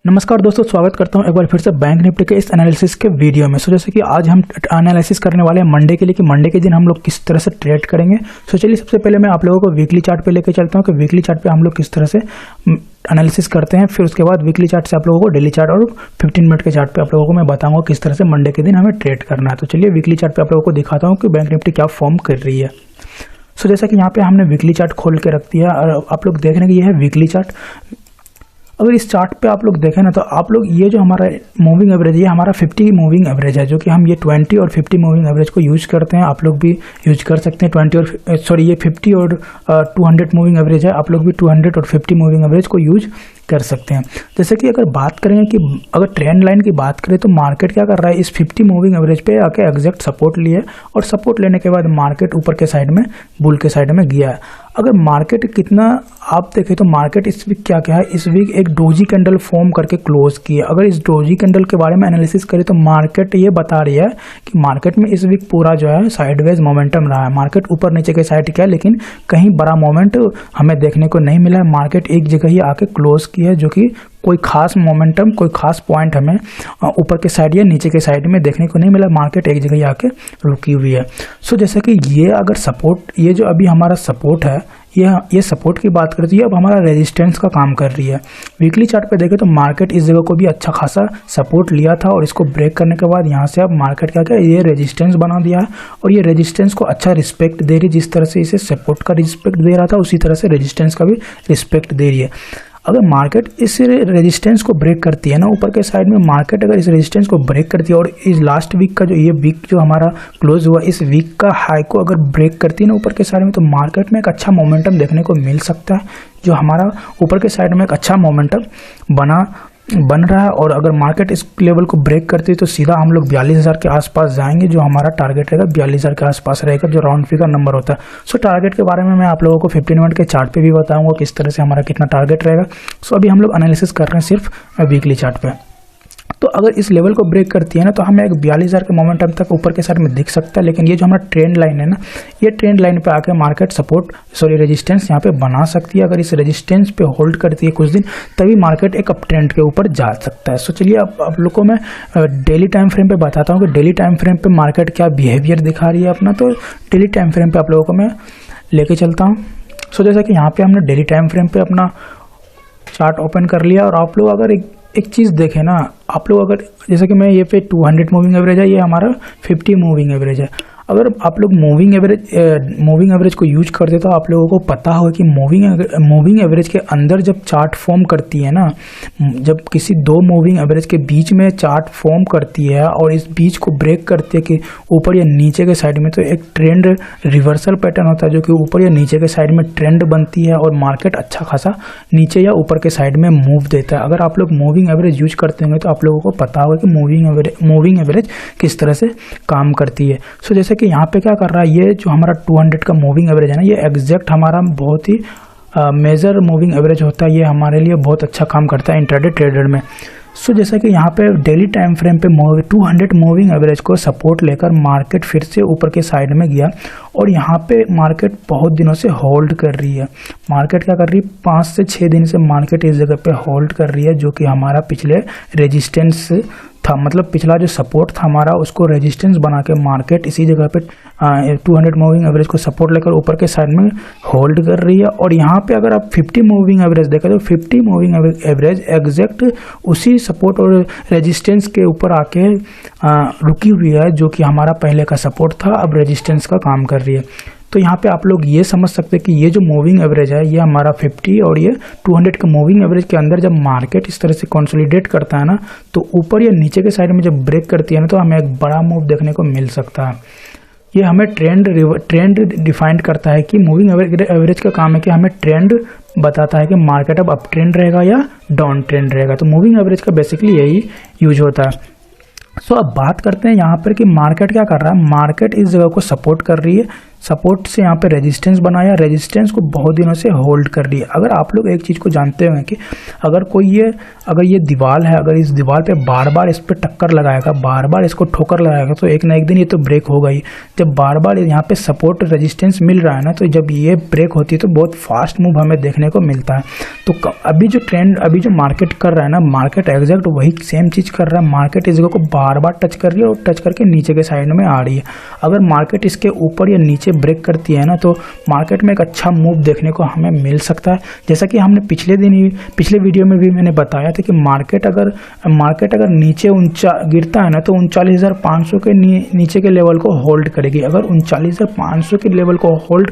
नमस्कार दोस्तों, स्वागत करता हूं एक बार फिर से बैंक निफ्टी के इस एनालिसिस के वीडियो में। जैसे कि आज हम एनालिसिस करने वाले हैं मंडे के लिए कि मंडे के दिन हम लोग किस तरह से ट्रेड करेंगे। चलिए सबसे पहले मैं आप लोगों को वीकली चार्ट पे लेके चलता हूं कि वीकली चार्ट पे हम लोग किस तरह से एनालिसिस करते हैं। फिर उसके बाद वीकली चार्ट से आप लोगों को डेली चार्ट और 15 मिनट के चार्ट पे आप लोगों को मैं बताऊंगा किस तरह से मंडे के दिन हमें ट्रेड करना है। तो चलिए वीकली चार्ट पे आप लोगों को दिखाता हूँ कि बैंक निफ्टी क्या फॉर्म कर रही है। जैसा कि यहाँ पे हमने वीकली चार्ट खोल के रख दिया और आप लोग देख रहे हैं कि ये है वीकली चार्ट। अगर इस चार्ट पे आप लोग देखें ना तो आप लोग ये जो हमारा मूविंग एवरेज ये हमारा 50 मूविंग एवरेज है, जो कि हम ये 20 और 50 मूविंग एवरेज को यूज करते हैं। आप लोग भी यूज कर सकते हैं 20 और ये 50 और 200 मूविंग एवरेज है। आप लोग भी 200 और 50 मूविंग एवरेज को यूज कर सकते हैं। जैसे कि अगर बात करें कि अगर ट्रेंड लाइन की बात करें तो मार्केट क्या कर रहा है, इस 50 मूविंग एवरेज पे आके एग्जैक्ट सपोर्ट लिए और सपोर्ट लेने के बाद मार्केट ऊपर के साइड में बुल के साइड में गया है। अगर मार्केट कितना आप देखें तो मार्केट इस वीक क्या है, इस वीक एक डोजी कैंडल फॉर्म करके क्लोज की है। अगर इस डोजी कैंडल के बारे में एनालिसिस करें तो मार्केट ये बता रही है कि मार्केट में इस वीक पूरा जो है साइडवेज मोमेंटम रहा है। मार्केट ऊपर नीचे के साइड किया लेकिन कहीं बड़ा मोमेंट हमें देखने को नहीं मिला है। मार्केट एक जगह ही आके क्लोज की है, जो कि कोई खास मोमेंटम कोई खास पॉइंट हमें ऊपर के साइड या नीचे के साइड में देखने को नहीं मिला। मार्केट एक जगह ही आके रुकी हुई है। जैसे कि ये अगर सपोर्ट, ये जो अभी हमारा सपोर्ट है, ये सपोर्ट की बात करती है, अब हमारा रेजिस्टेंस का काम कर रही है। वीकली चार्ट पे देखें तो मार्केट इस जगह को भी अच्छा खासा सपोर्ट लिया था और इसको ब्रेक करने के बाद यहाँ से अब मार्केट क्या क्या ये रेजिस्टेंस बना दिया है और ये रेजिस्टेंस को अच्छा रिस्पेक्ट दे रही है। जिस तरह से इसे सपोर्ट का रिस्पेक्ट दे रहा था उसी तरह से रेजिस्टेंस का भी रिस्पेक्ट दे रही है। अगर मार्केट इस रेजिस्टेंस को ब्रेक करती है ना, ऊपर के साइड में मार्केट अगर इस रेजिस्टेंस को ब्रेक करती है और इस लास्ट वीक का जो ये वीक जो हमारा क्लोज हुआ, इस वीक का हाई को अगर ब्रेक करती है ना ऊपर के साइड में, तो मार्केट में एक अच्छा मोमेंटम देखने को मिल सकता है। जो हमारा ऊपर के साइड में एक अच्छा मोमेंटम बन रहा है और अगर मार्केट इस लेवल को ब्रेक करती है तो सीधा हम लोग 42,000 के आसपास जाएंगे। जो हमारा टारगेट रहेगा 42,000 के आसपास रहेगा, जो राउंड फिगर नंबर होता है। टारगेट के बारे में मैं आप लोगों को 15 मिनट के चार्ट पे भी बताऊंगा किस तरह से हमारा कितना टारगेट रहेगा। अभी हम लोग एनालिसिस कर रहे हैं सिर्फ वीकली चार्ट पे। तो अगर इस लेवल को ब्रेक करती है ना तो हमें एक 42,000 के मोमेंटम तक ऊपर के साइड में दिख सकता है। लेकिन ये जो हमारा ट्रेंड लाइन है ना, ये ट्रेंड लाइन पे आके मार्केट रेजिस्टेंस यहाँ पे बना सकती है। अगर इस रेजिस्टेंस पे होल्ड करती है कुछ दिन, तभी मार्केट एक अप ट्रेंड के ऊपर जा सकता है। चलिए अब आप लोग को मैं डेली टाइम फ्रेम पे बताता हूँ कि डेली टाइम फ्रेम पे मार्केट क्या बिहेवियर दिखा रही है अपना। तो डेली टाइम फ्रेम पे आप लोगों को मैं लेके चलता हूँ। जैसा कि यहाँ पे हमने डेली टाइम फ्रेम पे अपना चार्ट ओपन कर लिया और आप लोग अगर एक चीज़ देखें ना, आप लोग अगर जैसे कि मैं ये पे 200 मूविंग एवरेज है, ये हमारा 50 मूविंग एवरेज है। अगर आप लोग मूविंग एवरेज को यूज करते तो आप लोगों को पता हो कि मूविंग एवरेज के अंदर जब चार्ट फॉर्म करती है ना, जब किसी दो मूविंग एवरेज के बीच में चार्ट फॉर्म करती है और इस बीच को ब्रेक करती है कि ऊपर या नीचे के साइड में, तो एक ट्रेंड रिवर्सल पैटर्न होता है जो कि ऊपर या नीचे के साइड में ट्रेंड बनती है और मार्केट अच्छा खासा नीचे या ऊपर के साइड में मूव देता है। अगर आप लोग मूविंग एवरेज यूज करते होंगे तो आप लोगों को पता होगा कि मूविंग एवरेज किस तरह से काम करती है। जैसे कि यहाँ पे क्या कर रहा है, ये जो हमारा 200 का मूविंग एवरेज है ना, ये एग्जैक्ट हमारा बहुत ही मेजर मूविंग एवरेज होता है। ये हमारे लिए बहुत अच्छा काम करता है इंट्राडे ट्रेडर में। जैसा कि यहाँ पे डेली टाइम फ्रेम पे 200 मूविंग एवरेज को सपोर्ट लेकर मार्केट फिर से ऊपर के साइड में गया और यहाँ पे मार्केट बहुत दिनों से होल्ड कर रही है। मार्केट क्या कर रही है, 5 से 6 दिन से मार्केट इस जगह पे होल्ड कर रही है, जो कि हमारा पिछले रेजिस्टेंस था, मतलब पिछला जो सपोर्ट था हमारा उसको रेजिस्टेंस बना के मार्केट इसी जगह पे 200 मूविंग एवरेज को सपोर्ट लेकर ऊपर के साइड में होल्ड कर रही है। और यहाँ पे अगर आप 50 मूविंग एवरेज देखें तो 50 मूविंग एवरेज एग्जैक्ट उसी सपोर्ट और रेजिस्टेंस के ऊपर आके रुकी हुई है, जो कि हमारा पहले का सपोर्ट था, अब रेजिस्टेंस का काम कर रही है। तो यहाँ पे आप लोग ये समझ सकते हैं कि ये जो मूविंग एवरेज है ये हमारा 50 और ये 200 का मूविंग एवरेज के अंदर जब मार्केट इस तरह से कंसोलिडेट करता है ना, तो ऊपर या नीचे के साइड में जब ब्रेक करती है ना, तो हमें एक बड़ा मूव देखने को मिल सकता है। ये हमें ट्रेंड डिफाइन करता है कि मूविंग एवरेज का काम है कि हमें ट्रेंड बताता है कि मार्केट अब अप ट्रेंड रहेगा या डाउन ट्रेंड रहेगा। तो मूविंग एवरेज का बेसिकली यही यूज होता है। अब बात करते हैं यहाँ पर कि मार्केट क्या कर रहा है। मार्केट इस जगह को सपोर्ट कर रही है। सपोर्ट से यहाँ पे रेजिस्टेंस बनाया, रेजिस्टेंस को बहुत दिनों से होल्ड कर लिया। अगर आप लोग एक चीज़ को जानते हैं कि अगर ये दीवार है, अगर इस दीवार पे बार बार इस पर टक्कर लगाएगा, बार बार इसको ठोकर लगाएगा, तो एक ना एक दिन ये तो ब्रेक होगा ही। जब बार बार यहाँ पे सपोर्ट रेजिस्टेंस मिल रहा है ना, तो जब ये ब्रेक होती है तो बहुत फास्ट मूव हमें देखने को मिलता है। तो अभी जो ट्रेंड, अभी जो मार्केट कर रहा है ना, मार्केट एग्जैक्ट वही सेम चीज़ कर रहा है। मार्केट इस जगह को बार बार टच कर रही है और टच करके नीचे के साइड में आ रही है। अगर मार्केट इसके ऊपर या नीचे ब्रेक करती है ना, तो मार्केट में एक अच्छा मूव देखने को हमें मिल सकता है। जैसा कि हमने पिछले वीडियो में भी मैंने बताया था कि मार्केट अगर नीचे ऊंचा गिरता है ना, तो 39,500 के नीचे के लेवल को होल्ड करेगी। अगर 39,500 के लेवल को होल्ड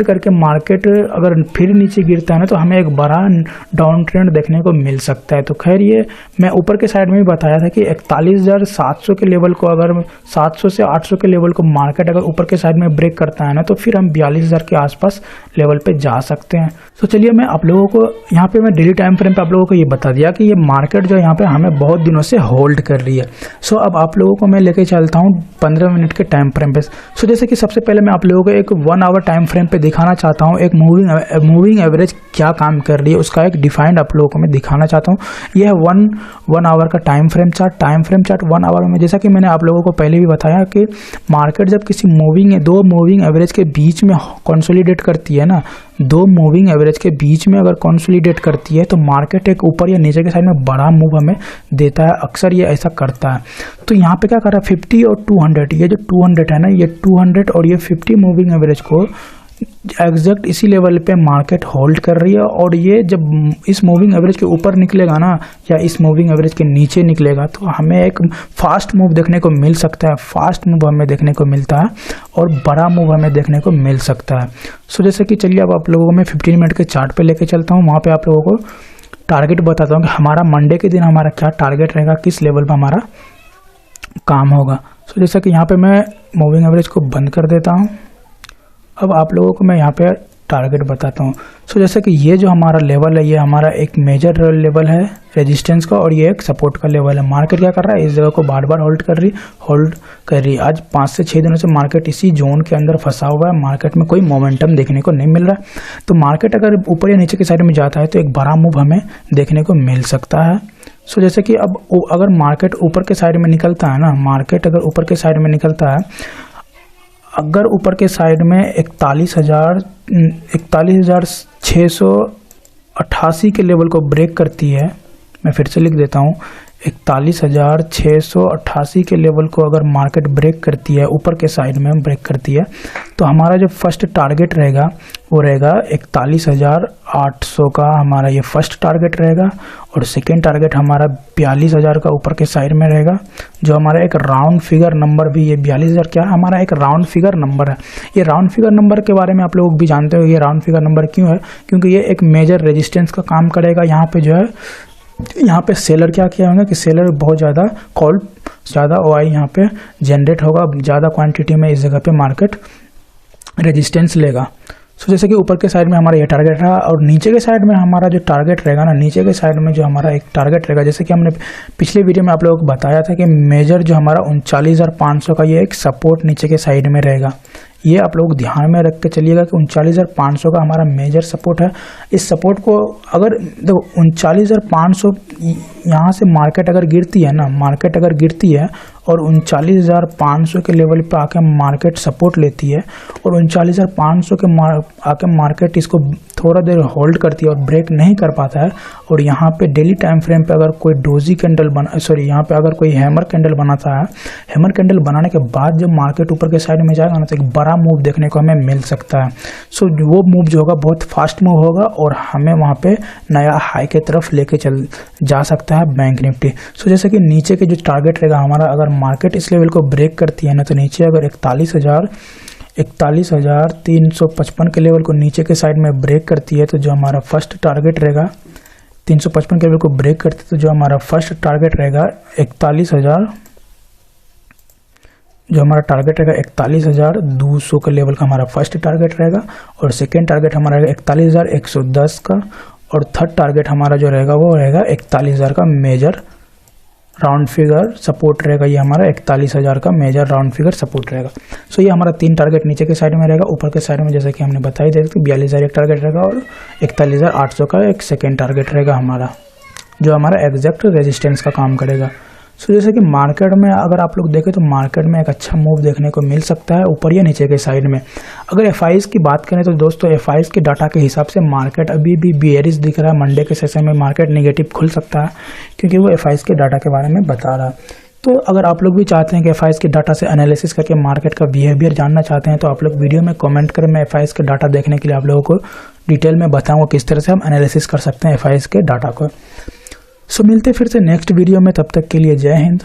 करके मार्केट अगर फिर नीचे गिरता है ना, तो हमें एक बड़ा डाउन ट्रेंड देखने को मिल सकता है। तो खैर, ये मैं ऊपर के साइड में भी बताया था कि 41,700 के लेवल को, अगर 700 से 800 के लेवल को मार्केट अगर ऊपर के साइड में ब्रेक करता है ना, तो फिर हम 42,000 के आसपास लेवल पे जा सकते हैं। तो चलिए, मैं आप लोगों को यहाँ पे मैं डेली टाइम फ्रेम पे आप लोगों को ये बता दिया कि ये मार्केट जो यहाँ पे हमें बहुत दिनों से होल्ड कर रही है। सो अब आप लोगों को मैं लेके चलता हूँ 15 मिनट के टाइम फ्रेम पे। सो जैसे कि सबसे पहले मैं आप लोगों को एक 1 आवर टाइम फ्रेम पे दिखाना चाहता हूँ एक मूविंग एवरेज क्या काम कर रही है, उसका एक डिफाइंड आप लोगों को मैं दिखाना चाहता हूँ। यह है वन आवर का टाइम फ्रेम चार्ट 1 आवर में। जैसा कि मैंने आप लोगों को पहले भी बताया कि मार्केट जब किसी दो मूविंग एवरेज के बीच में कंसोलिडेट करती है ना, दो मूविंग एवरेज के बीच में अगर कंसोलिडेट करती है, तो मार्केट एक ऊपर या नीचे के साइड में बड़ा मूव हमें देता है। अक्सर ये ऐसा करता है। तो यहाँ पे क्या कर रहा है, 50 और 200, ये जो 200 है ना, ये 200 और ये 50 मूविंग एवरेज को एग्जैक्ट इसी लेवल पे मार्केट होल्ड कर रही है। और ये जब इस मूविंग एवरेज के ऊपर निकलेगा ना, या इस मूविंग एवरेज के नीचे निकलेगा, तो हमें एक फास्ट मूव देखने को मिल सकता है। फास्ट मूव हमें देखने को मिलता है और बड़ा मूव हमें देखने को मिल सकता है। सो जैसे कि चलिए, अब आप लोगों को मैं 15 मिनट के चार्ट पे लेके चलता हूँ। वहाँ पे आप लोगों को टारगेट बताता हूँ कि हमारा मंडे के दिन हमारा क्या टारगेट रहेगा, किस लेवल पर हमारा काम होगा। सो जैसा कि यहाँ पे मैं मूविंग एवरेज को बंद कर देता हूँ। अब आप लोगों को मैं यहाँ पे टारगेट बताता हूँ। सो जैसे कि ये जो हमारा लेवल है, ये हमारा एक मेजर लेवल है रेजिस्टेंस का, और ये एक सपोर्ट का लेवल है। मार्केट क्या कर रहा है, इस जगह को बार बार होल्ड कर रही है। आज 5 से 6 दिनों से मार्केट इसी जोन के अंदर फंसा हुआ है। मार्केट में कोई मोमेंटम देखने को नहीं मिल रहा है। तो मार्केट अगर ऊपर या नीचे की साइड में जाता है, तो एक बड़ा मूव हमें देखने को मिल सकता है। सो जैसे कि अब अगर मार्केट ऊपर के साइड में निकलता है ना, मार्केट अगर ऊपर के साइड में निकलता है, अगर ऊपर के साइड में 41,688 के लेवल को ब्रेक करती है, मैं फिर से लिख देता हूँ, 41,688 के लेवल को अगर मार्केट ब्रेक करती है, ऊपर के साइड में ब्रेक करती है, तो हमारा जो फर्स्ट टारगेट रहेगा वो रहेगा 41,800 का। हमारा ये फर्स्ट टारगेट रहेगा। और सेकेंड टारगेट हमारा 42,000 का ऊपर के साइड में रहेगा, जो हमारा एक राउंड फिगर नंबर भी, ये 42,000 क्या है, हमारा एक राउंड फिगर नंबर है। ये राउंड फिगर नंबर के बारे में आप लोग भी जानते हो। ये राउंड फिगर नंबर क्यों है, क्योंकि ये एक मेजर रेजिस्टेंस का काम करेगा। यहाँ पे जो है, यहाँ पे सेलर क्या किया होगा कि सेलर बहुत ज़्यादा कॉल, ज़्यादा OI यहाँ पे जनरेट होगा, ज़्यादा क्वांटिटी में इस जगह पे मार्केट रेजिस्टेंस लेगा। सो जैसे कि ऊपर के साइड में हमारा ये टारगेट रहा, और नीचे के साइड में हमारा जो टारगेट रहेगा ना, नीचे के साइड में जो हमारा एक टारगेट रहेगा, जैसे कि हमने पिछले वीडियो में आप लोगों को बताया था कि मेजर जो हमारा 39,500 का, ये एक सपोर्ट नीचे के साइड में रहेगा। ये आप लोग ध्यान में रख के चलिएगा कि 39,500 का हमारा मेजर सपोर्ट है। इस सपोर्ट को अगर देखो 39,500 यहाँ से मार्केट अगर गिरती है ना, मार्केट अगर गिरती है और 39,500 के लेवल पे आके मार्केट सपोर्ट लेती है, और 39,500 के आके मार्केट इसको थोड़ा देर होल्ड करती है और ब्रेक नहीं कर पाता है, और यहाँ पे डेली टाइम फ्रेम पे अगर कोई डोजी कैंडल यहाँ पे अगर कोई हैमर कैंडल बनाता है, हैमर कैंडल बनाने के बाद जब मार्केट ऊपर के साइड में जाएगा ना, तो एक बड़ा मूव देखने को हमें मिल सकता है। सो वो मूव जो होगा बहुत फास्ट मूव होगा, और हमें वहाँ पे नया हाई के तरफ लेके जा सकता है बैंक निफ्टी। सो जैसे कि नीचे के जो टारगेट रहेगा हमारा, अगर मार्केट इस लेवल को ब्रेक करती है ना, तो नीचे अगर 41,355 के लेवल को नीचे के साइड में ब्रेक करती है, तो जो हमारा फर्स्ट टारगेट रहेगा 355 के लेवल को ब्रेक करती है, तो जो हमारा फर्स्ट टारगेट रहेगा 41,000, जो हमारा टारगेट रहेगा 41,200 के लेवल का हमारा फर्स्ट टारगेट रहेगा, और सेकेंड टारगेट हमारा रहेगा 41,110 का, और थर्ड टारगेट हमारा जो रहेगा वो रहेगा 41,000 का मेजर राउंड फिगर सपोर्ट रहेगा, ये हमारा 41,000 का मेजर राउंड फिगर सपोर्ट रहेगा। सो ये हमारा 3 टारगेट नीचे के साइड में रहेगा। ऊपर के साइड में जैसे कि हमने बताई दे 42,000 एक टारगेट रहेगा और 41,800 का एक सेकेंड टारगेट रहेगा हमारा, जो हमारा एग्जैक्ट रेजिस्टेंस का काम करेगा। सो जैसे कि मार्केट में अगर आप लोग देखें तो मार्केट में एक अच्छा मूव देखने को मिल सकता है ऊपर या नीचे के साइड में। अगर एफआईज की बात करें तो दोस्तों एफआईज के डाटा के हिसाब से मार्केट अभी भी बियरिश दिख रहा है। मंडे के सेशन में मार्केट नेगेटिव खुल सकता है क्योंकि वो एफआईज के डाटा के बारे में बता रहा है। तो अगर आप लोग भी चाहते हैं कि एफआईज के डाटा से एनालिसिस करके मार्केट का बिहेवियर जानना चाहते हैं तो आप लोग वीडियो में कमेंट करें। मैं एफआईज के डाटा देखने के लिए आप लोगों को डिटेल में बताऊँगा किस तरह से हम एनालिसिस कर सकते हैं एफआईज के डाटा को। सो मिलते फिर से नेक्स्ट वीडियो में, तब तक के लिए जय हिंद।